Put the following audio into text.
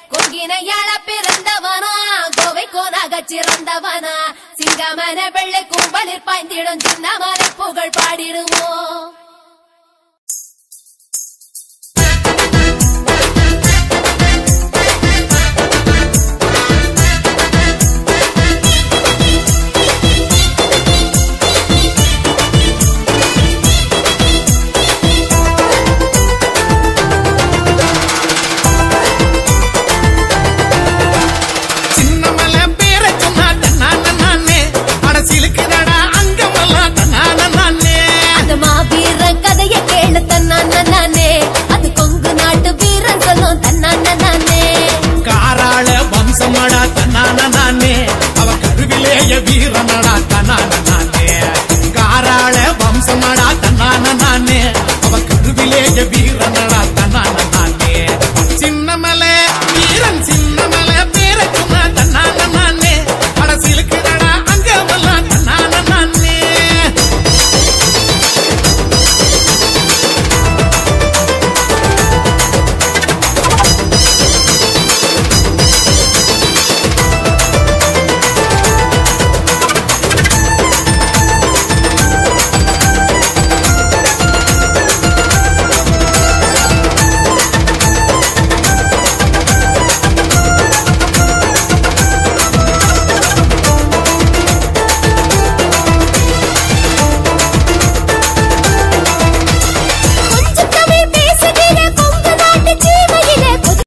கொங்கினையாள பிறந்தவனா கோவை கோனாக சிறந்தவனா சிங்கமன வெள்ளை கும்பலில் பாய்ந்திடும் சின்னமலை புகழ் பாடிடுவோம். அவ கருவிலேய வீரனடா தன்னானே காராள வம்சமடா தன்னானே அவ கருவிலேய வீர